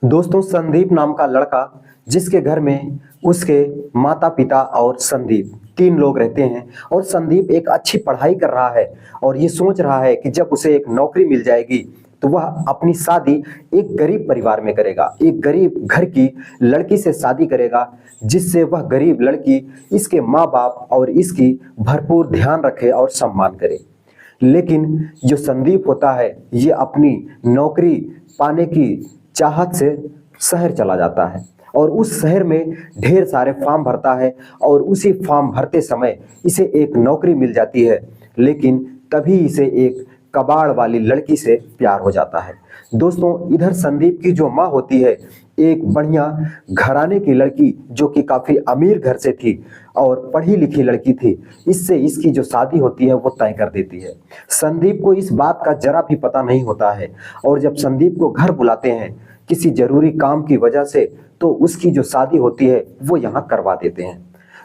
दोस्तों, संदीप नाम का लड़का जिसके घर में उसके माता पिता और संदीप तीन लोग रहते हैं। और संदीप एक अच्छी पढ़ाई कर रहा है और ये सोच रहा है कि जब उसे एक नौकरी मिल जाएगी तो वह अपनी शादी एक गरीब परिवार में करेगा, एक गरीब घर की लड़की से शादी करेगा, जिससे वह गरीब लड़की इसके माँ बाप और इसकी भरपूर ध्यान रखे और सम्मान करे। लेकिन जो संदीप होता है ये अपनी नौकरी पाने की चाहत से शहर चला जाता है और उस शहर में ढेर सारे फॉर्म भरता है और उसी फॉर्म भरते समय इसे एक नौकरी मिल जाती है। लेकिन तभी इसे एक कबाड़ वाली लड़की से प्यार हो जाता है। दोस्तों, इधर संदीप की जो माँ होती है एक बढ़िया घराने की लड़की, जो कि काफी अमीर घर से थी और पढ़ी लिखी लड़की थी। इससे इसकी जो शादी होती है वो तय कर देती है। संदीप को इस बात का जरा भी पता नहीं होता है और जब संदीप को घर बुलाते हैं किसी जरूरी काम की वजह से, तो उसकी जो शादी होती है वो यहाँ करवा देते हैं।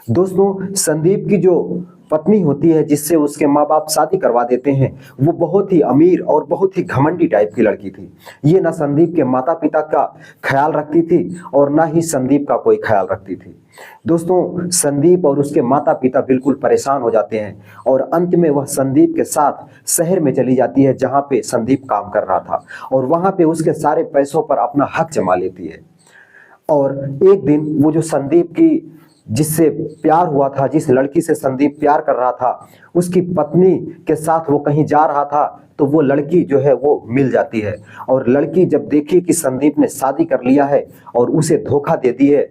दोस्तों, संदीप की जो पत्नी होती है जिससे उसके माँ बाप शादी करवा देते हैं, वो बहुत ही अमीर और बहुत ही घमंडी टाइप की लड़की थी। ये ना संदीप के माता पिता का ख्याल रखती थी और ना ही संदीप का कोई ख्याल रखती थी। दोस्तों, संदीप और उसके माता पिता बिल्कुल परेशान हो जाते हैं और अंत में वह संदीप के साथ शहर में चली जाती है जहाँ पे संदीप काम कर रहा था और वहाँ पे उसके सारे पैसों पर अपना हक जमा लेती है। और एक दिन वो जो संदीप की जिससे प्यार हुआ था, जिस लड़की से संदीप प्यार कर रहा था, उसकी पत्नी के साथ वो कहीं जा रहा था तो वो लड़की जो है वो मिल जाती है। और लड़की जब देखी कि संदीप ने शादी कर लिया है और उसे धोखा दे दी है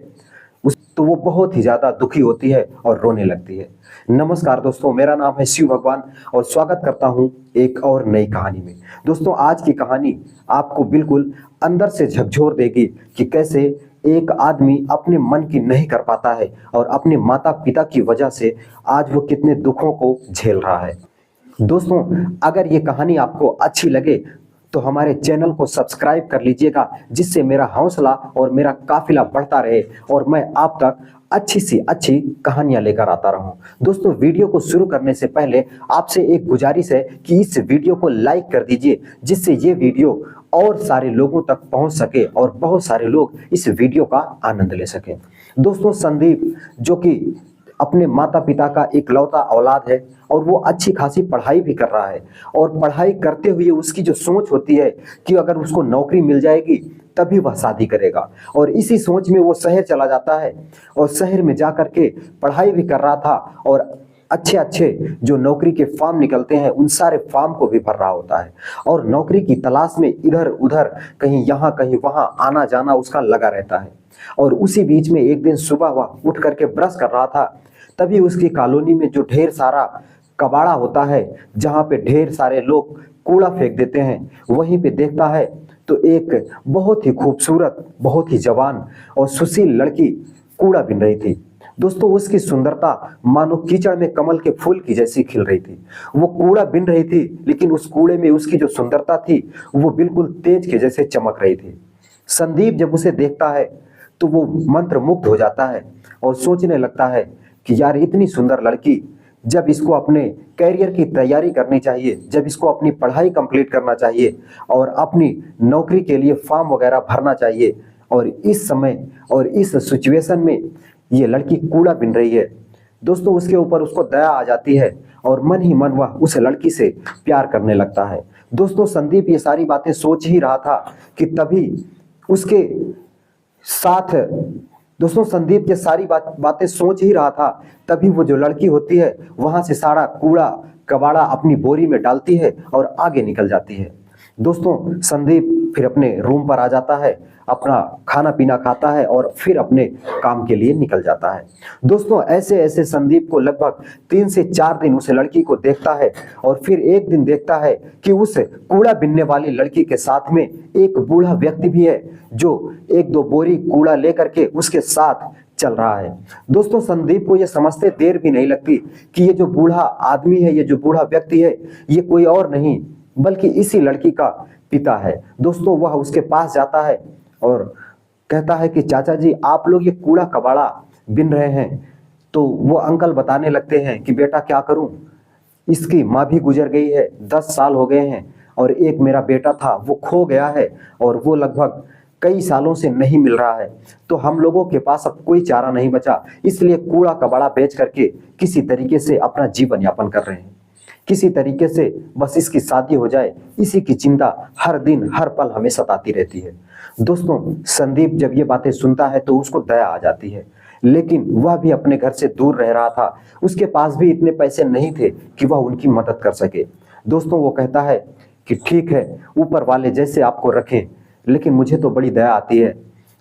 तो वो बहुत ही ज्यादा दुखी होती है और रोने लगती है। नमस्कार दोस्तों, मेरा नाम है शिव भगवान और स्वागत करता हूं एक और नई कहानी में। दोस्तों, आज की कहानी आपको बिल्कुल अंदर से झकझोर देगी कि कैसे एक आदमी अपने मन की नहीं कर पाता है और अपने माता पिता की वजह से आज वो कितने दुखों को झेल रहा है। दोस्तों, अगर ये कहानी आपको अच्छी लगे तो हमारे चैनल को सब्सक्राइब कर लीजिएगा, जिससे मेरा हौसला और मेरा काफिला बढ़ता रहे और मैं आप तक अच्छी सी अच्छी कहानियां लेकर आता रहूं। दोस्तों, वीडियो को शुरू करने से पहले आपसे एक गुजारिश है कि इस वीडियो को लाइक कर दीजिए, जिससे ये वीडियो और सारे लोगों तक पहुंच सके और बहुत सारे लोग इस वीडियो का आनंद ले सकें। दोस्तों, संदीप जो कि अपने माता पिता का इकलौता औलाद है और वो अच्छी खासी पढ़ाई भी कर रहा है और पढ़ाई करते हुए उसकी जो सोच होती है कि अगर उसको नौकरी मिल जाएगी तभी वह शादी करेगा, और इसी सोच में वो शहर चला जाता है और शहर में जाकर के पढ़ाई भी कर रहा था और अच्छे अच्छे जो नौकरी के फॉर्म निकलते हैं उन सारे फॉर्म को भी भर रहा होता है और नौकरी की तलाश में इधर उधर कहीं यहाँ कहीं वहाँ आना जाना उसका लगा रहता है। और उसी बीच में एक दिन सुबह वह उठ करके ब्रश कर रहा था, तभी उसकी कॉलोनी में जो ढेर सारा कबाड़ा होता है जहाँ पे ढेर सारे लोग कूड़ा फेंक देते हैं, वहीं पे देखता है तो एक बहुत ही खूबसूरत, बहुत ही जवान और सुशील लड़की कूड़ा बीन रही थी। दोस्तों, उसकी सुंदरता मानो कीचड़ में कमल के फूल की जैसी खिल रही थी। वो कूड़ा बीन रही थी लेकिन उस कूड़े में उसकी जो सुंदरता थी वो बिल्कुल तेज के जैसे चमक रही थी। संदीप जब उसे देखता है तो वो मंत्रमुग्ध हो जाता है और सोचने लगता है कि यार, इतनी सुंदर लड़की, जब इसको अपने कैरियर की तैयारी करनी चाहिए, जब इसको अपनी पढ़ाई कंप्लीट करना चाहिए और अपनी नौकरी के लिए फॉर्म वगैरह भरना चाहिए, और इस समय और इस सिचुएशन में ये लड़की कूड़ा बीन रही है। दोस्तों, उसके ऊपर उसको दया आ जाती है और मन ही मन वह उस लड़की से प्यार करने लगता है। दोस्तों, संदीप ये सारी बातें सोच ही रहा था कि तभी उसके साथ दोस्तों संदीप ये सारी बातें सोच ही रहा था, तभी वो जो लड़की होती है वहां से सारा कूड़ा कबाड़ा अपनी बोरी में डालती है और आगे निकल जाती है। दोस्तों, संदीप फिर अपने रूम पर आ जाता है, अपना खाना पीना खाता है और फिर अपने काम के लिए निकल जाता है। दोस्तों, ऐसे ऐसे संदीप को लगभग 3 से 4 दिन उस लड़की को देखता है और फिर एक दिन देखता है कि उस कूड़ा बीनने वाली लड़की के साथ में एक बूढ़ा व्यक्ति भी है जो 1-2 बोरी कूड़ा लेकर के उसके साथ चल रहा है। दोस्तों, संदीप को यह समझते देर भी नहीं लगती कि ये जो बूढ़ा आदमी है, ये जो बूढ़ा व्यक्ति है, ये कोई और नहीं बल्कि इसी लड़की का पिता है। दोस्तों, वह उसके पास जाता है और कहता है कि चाचा जी, आप लोग ये कूड़ा कबाड़ा बिन रहे हैं। तो वो अंकल बताने लगते हैं कि बेटा क्या करूं, इसकी माँ भी गुजर गई है, 10 साल हो गए हैं और एक मेरा बेटा था वो खो गया है और वो लगभग कई सालों से नहीं मिल रहा है, तो हम लोगों के पास अब कोई चारा नहीं बचा, इसलिए कूड़ा कबाड़ा बेच करके किसी तरीके से अपना जीवन यापन कर रहे हैं। किसी तरीके से बस इसकी शादी हो जाए, इसी की चिंता हर दिन हर पल हमें सताती रहती है। दोस्तों, संदीप जब ये बातें सुनता है तो उसको दया आ जाती है, लेकिन वह भी अपने घर से दूर रह रहा था, उसके पास भी इतने पैसे नहीं थे कि वह उनकी मदद कर सके। दोस्तों, वो कहता है कि ठीक है, ऊपर वाले जैसे आपको रखें, लेकिन मुझे तो बड़ी दया आती है।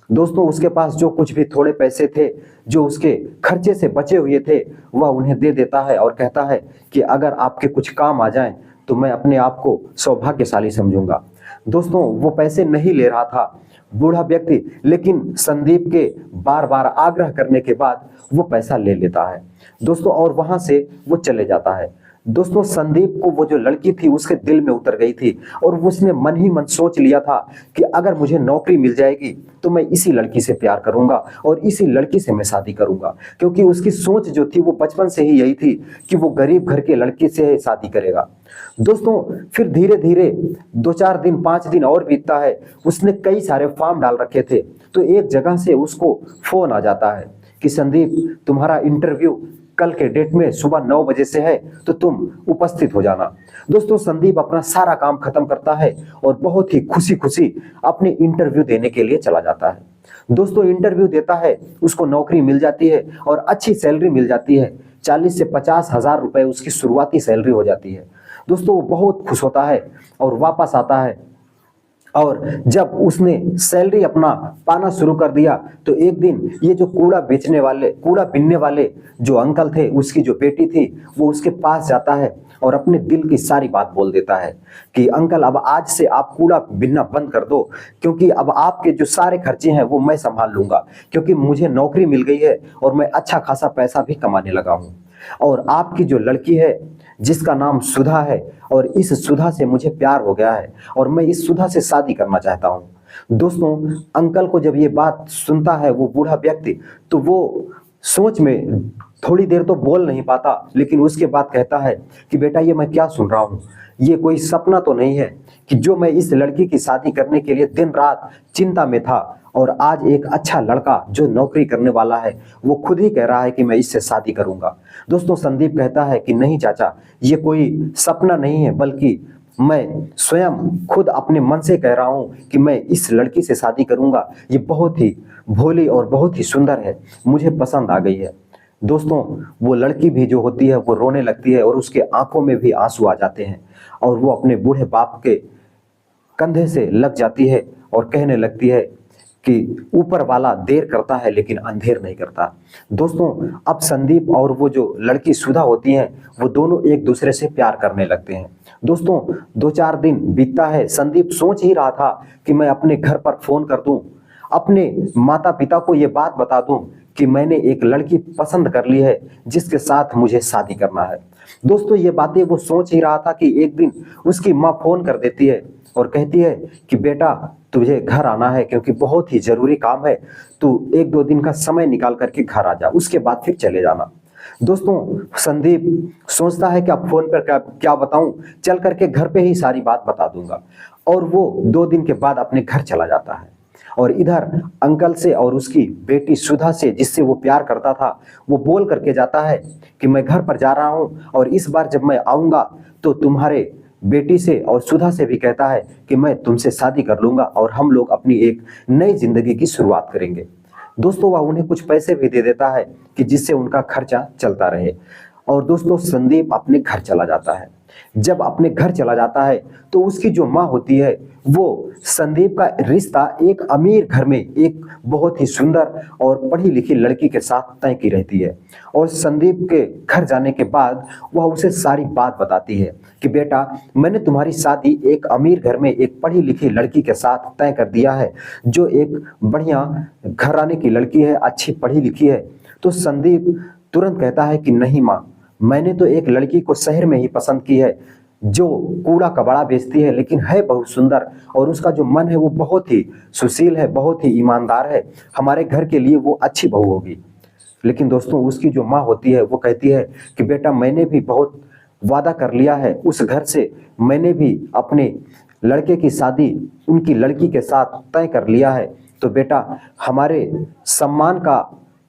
दोस्तों, उसके पास जो कुछ भी थोड़े पैसे थे, जो उसके खर्चे से बचे हुए थे, वह उन्हें दे देता है और कहता है कि अगर आपके कुछ काम आ जाएं तो मैं अपने आप को सौभाग्यशाली समझूंगा। दोस्तों, वो पैसे नहीं ले रहा था बूढ़ा व्यक्ति, लेकिन संदीप के बार बार आग्रह करने के बाद वो पैसा ले लेता है दोस्तों, और वहां से वो चले जाता है। दोस्तों, संदीप को वो जो लड़की थी उसके दिल में उतर गई थी, और उसने मन ही मन सोच लिया था कि अगर मुझे नौकरी मिल जाएगी तो मैं इसी लड़की से प्यार करूंगा और इसी लड़की से मैं शादी करूंगा, क्योंकि उसकी सोच जो थी वो बचपन से ही यही थी कि वो गरीब घर के लड़के से शादी करेगा। दोस्तों, फिर धीरे धीरे 2-4 दिन 5 दिन और बीतता है। उसने कई सारे फॉर्म डाल रखे थे, तो एक जगह से उसको फोन आ जाता है कि संदीप, तुम्हारा इंटरव्यू कल के डेट में सुबह 9 बजे से है, तो तुम उपस्थित हो जाना। दोस्तों, संदीप अपना सारा काम खत्म करता है और बहुत ही खुशी खुशी अपने इंटरव्यू देने के लिए चला जाता है। दोस्तों, इंटरव्यू देता है, उसको नौकरी मिल जाती है और अच्छी सैलरी मिल जाती है। 40 से 50 हजार रुपए उसकी शुरुआती सैलरी हो जाती है। दोस्तों, वो बहुत खुश होता है और वापस आता है, और जब उसने सैलरी अपना पाना शुरू कर दिया तो एक दिन ये जो कूड़ा बीनने वाले जो अंकल थे, उसकी जो बेटी थी, वो उसके पास जाता है और अपने दिल की सारी बात बोल देता है कि अंकल, अब आज से आप कूड़ा बीनना बंद कर दो, क्योंकि अब आपके जो सारे खर्चे हैं वो मैं संभाल लूंगा, क्योंकि मुझे नौकरी मिल गई है और मैं अच्छा खासा पैसा भी कमाने लगा हूँ। और आपकी जो लड़की है जिसका नाम सुधा है, और इस सुधा से मुझे प्यार हो गया है और मैं इस सुधा से शादी करना चाहता हूं। दोस्तों, अंकल को जब ये बात सुनता है वो बूढ़ा व्यक्ति, तो वो सोच में थोड़ी देर तो बोल नहीं पाता, लेकिन उसके बाद कहता है कि बेटा, ये मैं क्या सुन रहा हूँ, ये कोई सपना तो नहीं है कि जो मैं इस लड़की की शादी करने के लिए दिन रात चिंता में था, और आज एक अच्छा लड़का जो नौकरी करने वाला है वो खुद ही कह रहा है कि मैं इससे शादी करूंगा। दोस्तों, संदीप कहता है कि नहीं चाचा, ये कोई सपना नहीं है, बल्कि मैं स्वयं खुद अपने मन से कह रहा हूं कि मैं इस लड़की से शादी करूंगा। ये बहुत ही भोली और बहुत ही सुंदर है, मुझे पसंद आ गई है। दोस्तों, वो लड़की भी जो होती है वो रोने लगती है और उसके आंखों में भी आंसू आ जाते हैं, और वो अपने बूढ़े बाप के कंधे से लग जाती है और कहने लगती है कि ऊपर वाला देर करता है लेकिन अंधेर नहीं करता। दोस्तों, अब संदीप और वो जो लड़की सुधा होती हैं, वो दोनों एक दूसरे से प्यार करने लगते हैं। दोस्तों, 2-4 दिन बीतता है। संदीप सोच ही रहा था कि मैं अपने घर पर फोन कर दूं, अपने माता पिता को ये बात बता दूं कि मैंने एक लड़की पसंद कर ली है जिसके साथ मुझे शादी करना है। दोस्तों, ये बातें वो सोच ही रहा था कि एक दिन उसकी माँ फोन कर देती है और कहती है कि बेटा, तुझे घर आना है, क्योंकि बहुत ही जरूरी काम है, तू 1-2 दिन का समय निकाल करके घर आ जा, उसके बाद फिर चले जाना। दोस्तों, संदीप सोचता है कि अब फोन पर क्या बताऊं, चल करके घर पे ही सारी बात बता दूंगा, और वो 2 दिन के बाद अपने घर चला जाता है। और इधर अंकल से और उसकी बेटी सुधा से, जिससे वो प्यार करता था, वो बोल करके जाता है कि मैं घर पर जा रहा हूं, और इस बार जब मैं आऊंगा तो तुम्हारे बेटी से और सुधा से भी कहता है कि मैं तुमसे शादी कर लूंगा और हम लोग अपनी एक नई जिंदगी की शुरुआत करेंगे। दोस्तों, वह उन्हें कुछ पैसे भी दे देता है कि जिससे उनका खर्चा चलता रहे। और दोस्तों, संदीप अपने घर चला जाता है। जब अपने घर चला जाता है तो उसकी जो माँ होती है, वो संदीप का रिश्ता एक अमीर घर में एक बहुत ही सुंदर और पढ़ी लिखी लड़की के साथ तय की रहती है। और संदीप के घर जाने के बाद वह उसे सारी बात बताती है कि बेटा, मैंने तुम्हारी शादी एक अमीर घर में एक पढ़ी लिखी लड़की के साथ तय कर दिया है, जो एक बढ़िया घराने की लड़की है, अच्छी पढ़ी लिखी है। तो संदीप तुरंत कहता है कि नहीं माँ, मैंने तो एक लड़की को शहर में ही पसंद की है, जो कूड़ा कबाड़ा बेचती है, लेकिन है बहुत सुंदर, और उसका जो मन है वो बहुत ही सुशील है, बहुत ही ईमानदार है, हमारे घर के लिए वो अच्छी बहू होगी। लेकिन दोस्तों, उसकी जो माँ होती है वो कहती है कि बेटा, मैंने भी बहुत वादा कर लिया है उस घर से, मैंने भी अपने लड़के की शादी उनकी लड़की के साथ तय कर लिया है तो बेटा हमारे सम्मान का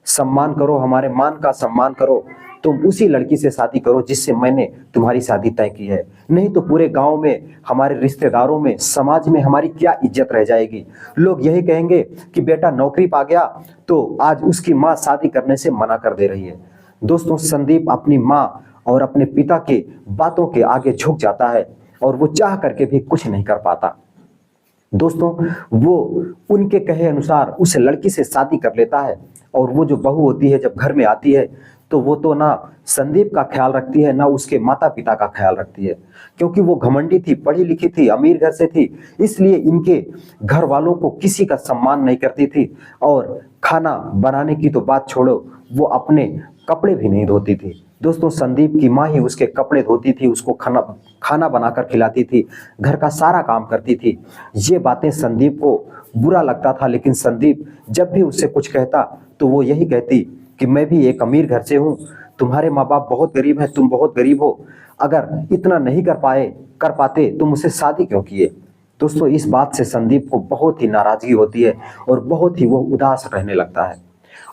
सम्मान करो, हमारे मान का सम्मान करो, तुम उसी लड़की से शादी करो जिससे मैंने तुम्हारी शादी तय की है। नहीं तो पूरे गांव में, हमारे रिश्तेदारों में, समाज में हमारी क्या इज्जत रह जाएगी। लोग यही कहेंगे कि बेटा नौकरी पा गया तो आज उसकी माँ शादी करने से मना कर दे रही है। दोस्तों, संदीप अपनी माँ और अपने पिता के बातों के आगे झुक जाता है और वो चाह करके भी कुछ नहीं कर पाता। दोस्तों, वो उनके कहे अनुसार उस लड़की से शादी कर लेता है और वो जो बहू होती है जब घर में आती है तो वो तो ना संदीप का ख्याल रखती है ना उसके माता पिता का ख्याल रखती है, क्योंकि वो घमंडी थी, पढ़ी लिखी थी, अमीर घर से थी, इसलिए इनके घर वालों को किसी का सम्मान नहीं करती थी। और खाना बनाने की तो बात छोड़ो, वो अपने कपड़े भी नहीं धोती थी। दोस्तों, संदीप की माँ ही उसके कपड़े धोती थी, उसको खाना बनाकर खिलाती थी, घर का सारा काम करती थी। ये बातें संदीप को बुरा लगता था, लेकिन संदीप जब भी उससे कुछ कहता तो वो यही कहती कि मैं भी एक अमीर घर से हूँ, तुम्हारे माँ बाप बहुत गरीब हैं, तुम बहुत गरीब हो, अगर इतना नहीं कर पाते तो मुझसे शादी क्यों किए। दोस्तों, इस बात से संदीप को बहुत ही नाराजगी होती है और बहुत ही वो उदास रहने लगता है।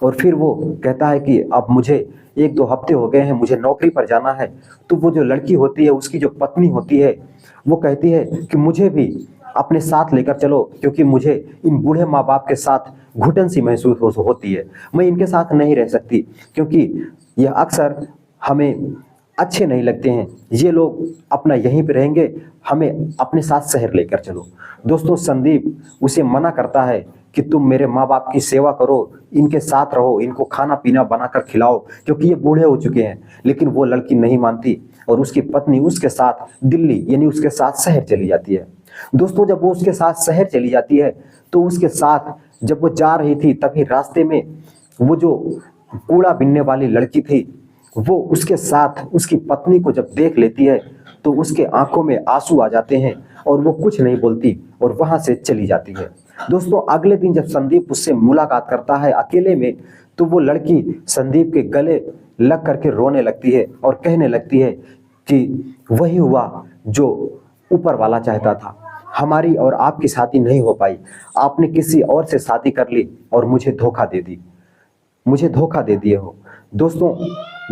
और फिर वो कहता है कि अब मुझे 1-2 हफ्ते हो गए हैं, मुझे नौकरी पर जाना है। तो वो जो लड़की होती है, उसकी जो पत्नी होती है, वो कहती है कि मुझे भी अपने साथ लेकर चलो, क्योंकि मुझे इन बूढ़े माँ बाप के साथ घुटन सी महसूस होती है, मैं इनके साथ नहीं रह सकती, क्योंकि यह अक्सर हमें अच्छे नहीं लगते हैं, ये लोग अपना यहीं पे रहेंगे, हमें अपने साथ शहर लेकर चलो। दोस्तों, संदीप उसे मना करता है कि तुम मेरे माँ बाप की सेवा करो, इनके साथ रहो, इनको खाना पीना बनाकर खिलाओ, क्योंकि ये बूढ़े हो चुके हैं। लेकिन वो लड़की नहीं मानती और उसकी पत्नी उसके साथ दिल्ली यानी उसके साथ शहर चली जाती है। दोस्तों, जब वो उसके साथ शहर चली जाती है तो उसके साथ जब वो जा रही थी तभी रास्ते में वो जो कूड़ा बीनने वाली लड़की थी वो उसके साथ उसकी पत्नी को जब देख लेती है तो उसके आंखों में आंसू आ जाते हैं और वो कुछ नहीं बोलती और वहां से चली जाती है। दोस्तों, अगले दिन जब संदीप उससे मुलाकात करता है अकेले में तो वो लड़की संदीप के गले लग करके रोने लगती है और कहने लगती है कि वही हुआ जो ऊपर वाला चाहता था, हमारी और आपकी शादी नहीं हो पाई, आपने किसी और से शादी कर ली और मुझे धोखा दे दिए हो। दोस्तों,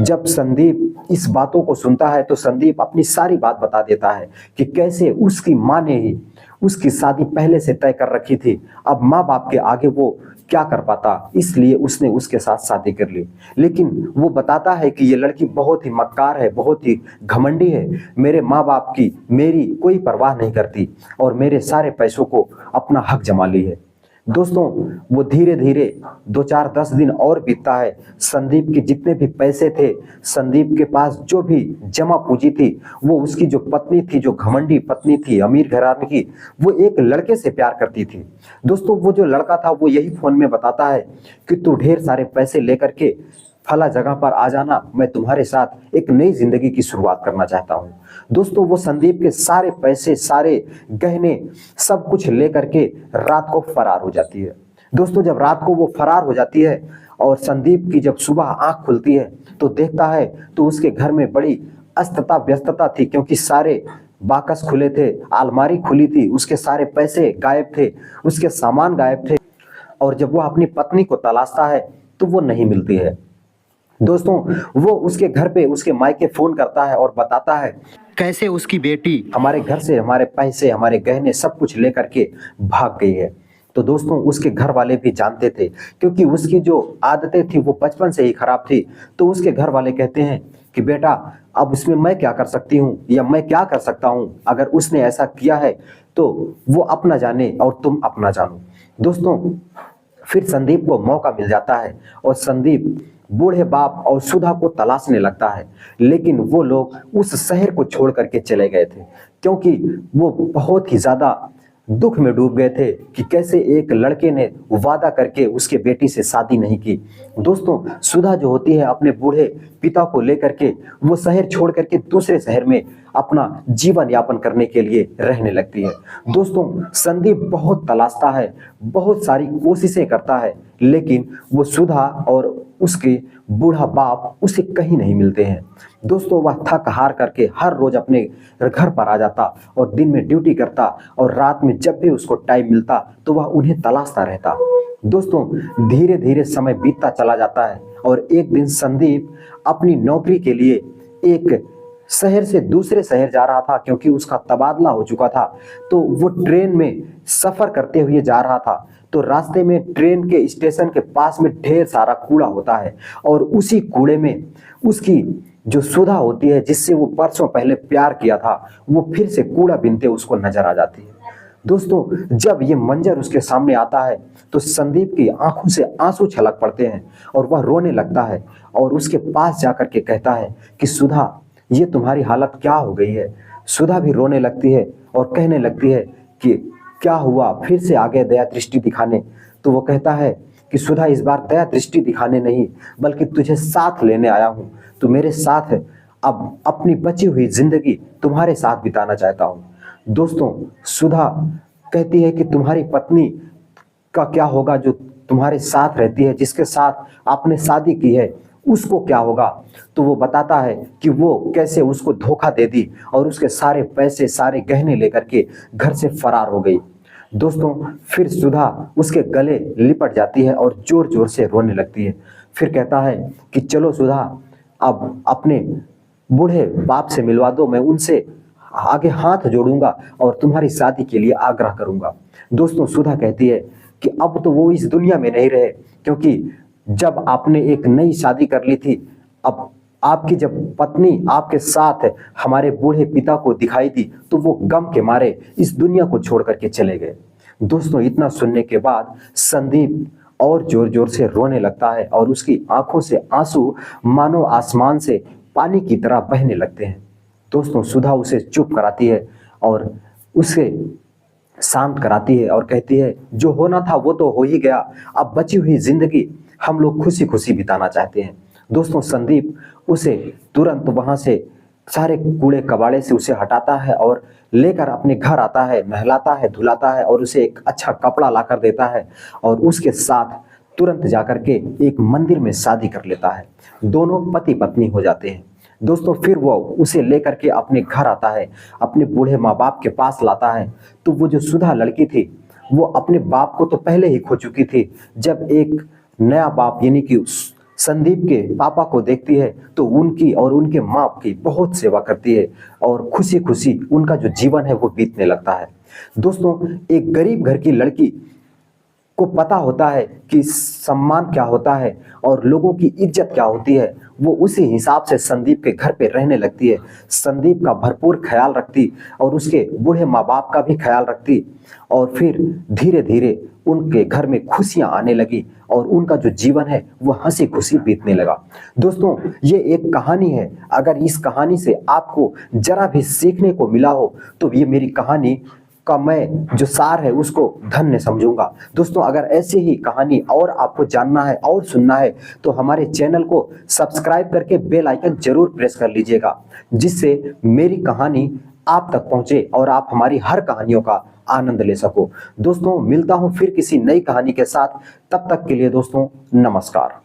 जब संदीप इस बातों को सुनता है तो संदीप अपनी सारी बात बता देता है कि कैसे उसकी माँ ने ही उसकी शादी पहले से तय कर रखी थी, अब माँ बाप के आगे वो क्या कर पाता, इसलिए उसने उसके साथ शादी कर ली। लेकिन वो बताता है कि ये लड़की बहुत ही मक्कार है, बहुत ही घमंडी है, मेरे माँ बाप की मेरी कोई परवाह नहीं करती और मेरे सारे पैसों को अपना हक जमा ली है। दोस्तों, वो धीरे धीरे 2-4-10 दिन और बीतता है। संदीप के जितने भी पैसे थे, संदीप के पास जो भी जमा पूंजी थी, वो उसकी जो पत्नी थी, जो घमंडी पत्नी थी अमीर घराने की, वो एक लड़के से प्यार करती थी। दोस्तों, वो जो लड़का था वो यही फोन में बताता है कि तू ढेर सारे पैसे लेकर के फला जगह पर आ जाना, मैं तुम्हारे साथ एक नई जिंदगी की शुरुआत करना चाहता हूँ। दोस्तों, वो संदीप के सारे पैसे, सारे गहने, सब कुछ लेकर के रात को फरार हो जाती है। दोस्तों, जब रात को वो फरार हो जाती है और संदीप की जब सुबह आंख खुलती है तो देखता है तो उसके घर में बड़ी अस्तता व्यस्तता थी, क्योंकि सारे बाकस खुले थे, अलमारी खुली थी, उसके सारे पैसे गायब थे, उसके सामान गायब थे। और जब वो अपनी पत्नी को तलाशता है तो वो नहीं मिलती है। दोस्तों, वो उसके घर पे उसके मायके फोन करता है और बताता है कैसे उसकी बेटी हमारे घर से हमारे पैसे, हमारे गहने सब कुछ लेकर के भाग गई है। तो दोस्तों, उसके घर वाले भी जानते थे, क्योंकि उसकी जो आदतें थी वो बचपन से ही खराब थी। तो उसके घर वाले कहते हैं कि बेटा, अब उसमें मैं क्या कर सकती हूँ या मैं क्या कर सकता हूँ, अगर उसने ऐसा किया है तो वो अपना जाने और तुम अपना जानो। दोस्तों, फिर संदीप को मौका मिल जाता है और संदीप बूढ़े बाप और सुधा को तलाशने लगता है। लेकिन वो लोग उस शहर को छोड़ करके चले गए थे, क्योंकि वो बहुत ही ज्यादा दुख में डूब गए थे कि कैसे एक लड़के ने वादा करके उसके बेटी से शादी नहीं की। दोस्तों, सुधा जो होती है अपने बूढ़े पिता को लेकर के वो शहर छोड़ करके दूसरे शहर में अपना जीवन यापन करने के लिए रहने लगती है। दोस्तों, संदीप बहुत तलाशता है, बहुत सारी कोशिशें करता है, लेकिन वो सुधा और उसके बूढ़ा बाप उसे कहीं नहीं मिलते हैं। दोस्तों वह थक हार करके हर रोज अपने घर पर आ जाता और दिन में ड्यूटी करता और रात में जब भी उसको टाइम मिलता तो वह उन्हें तलाशता रहता। दोस्तों धीरे धीरे समय बीतता चला जाता है और एक दिन संदीप अपनी नौकरी के लिए एक शहर से दूसरे शहर जा रहा था, क्योंकि उसका तबादला हो चुका था। तो वो ट्रेन में सफर करते हुए जा रहा था, तो रास्ते में ट्रेन के स्टेशन के पास में ढेर सारा कूड़ा होता है और उसी कूड़े में उसकी जो सुधा होती है, जिससे वो परसों पहले प्यार किया था, वो फिर से कूड़ा बीनते उसको नजर आ जाती है। दोस्तों जब ये मंजर उसके सामने आता है तो संदीप की आंखों से आंसू छलक पड़ते हैं और वह रोने लगता है और उसके पास जाकर के कहता है कि सुधा, ये तुम्हारी हालत क्या हो गई है। सुधा भी रोने लगती है और कहने लगती है कि क्या हुआ, फिर से आ गए दया दृष्टि दिखाने। तो वो कहता है कि सुधा, इस बार दया दृष्टि दिखाने नहीं बल्कि तुझे साथ लेने आया हूँ। तू मेरे साथ है, अब अपनी बची हुई जिंदगी तुम्हारे साथ बिताना चाहता हूँ। दोस्तों सुधा कहती है कि तुम्हारी पत्नी का क्या होगा जो तुम्हारे साथ रहती है, जिसके साथ आपने शादी की है, उसको क्या होगा। तो वो बताता है कि वो कैसे उसको धोखा दे दी और उसके सारे पैसे सारे गहने लेकर के घर से फरार हो गई। दोस्तों फिर सुधा उसके गले लिपट जाती है और जोर जोर से रोने लगती है। फिर कहता है कि चलो सुधा, अब अपने बूढ़े बाप से मिलवा दो, मैं उनसे आगे हाथ जोड़ूंगा और तुम्हारी शादी के लिए आग्रह करूंगा। दोस्तों सुधा कहती है कि अब तो वो इस दुनिया में नहीं रहे, क्योंकि जब आपने एक नई शादी कर ली थी, अब आपकी जब पत्नी आपके साथ हमारे बूढ़े पिता को दिखाई दी तो वो गम के मारे इस दुनिया को छोड़ करके चले गए। दोस्तों इतना सुनने के बाद संदीप और जोर जोर से रोने लगता है और उसकी आंखों से आंसू मानो आसमान से पानी की तरह बहने लगते हैं। दोस्तों सुधा उसे चुप कराती है और उसे शांत कराती है और कहती है जो होना था वो तो हो ही गया, अब बची हुई जिंदगी हम लोग खुशी खुशी बिताना चाहते हैं। दोस्तों संदीप उसे तुरंत वहां से सारे कूड़े कबाड़े से उसे हटाता है और लेकर अपने घर आता है, नहलाता है, धुलाता है और उसे एक अच्छा कपड़ा लाकर देता है और उसके साथ तुरंत जाकर के एक मंदिर में शादी कर लेता है। दोनों पति पत्नी हो जाते हैं। दोस्तों फिर वो उसे लेकर के अपने घर आता है, अपने बूढ़े माँ बाप के पास लाता है। तो वो जो सुधा लड़की थी वो अपने बाप को तो पहले ही खो चुकी थी, जब एक नया बाप यानी कि संदीप के पापा को देखती है तो उनकी और उनके माँ की बहुत सेवा करती है और खुशी खुशी उनका जो जीवन है वो बीतने लगता है। दोस्तों एक गरीब घर की लड़की को पता होता है कि सम्मान क्या होता है और लोगों की इज्जत क्या होती है, वो उसी हिसाब से संदीप के घर पे रहने लगती है। संदीप का भरपूर ख्याल रखती और उसके बूढ़े माँ बाप का भी ख्याल रखती और फिर धीरे धीरे उनके घर में खुशियां आने लगी और उनका जो जीवन है वो हंसी खुशी बीतने लगा। दोस्तों ये एक कहानी है, अगर इस कहानी से आपको जरा भी सीखने को मिला हो तो ये मेरी कहानी का मैं जो सार है उसको धन्य समझूंगा। दोस्तों अगर ऐसी ही कहानी और आपको जानना है और सुनना है तो हमारे चैनल को सब्सक्राइब करके बेल आइकन जरूर प्रेस कर लीजिएगा, जिससे मेरी कहानी आप तक पहुंचे और आप हमारी हर कहानियों का आनंद ले सको। दोस्तों मिलता हूं फिर किसी नई कहानी के साथ, तब तक के लिए दोस्तों नमस्कार।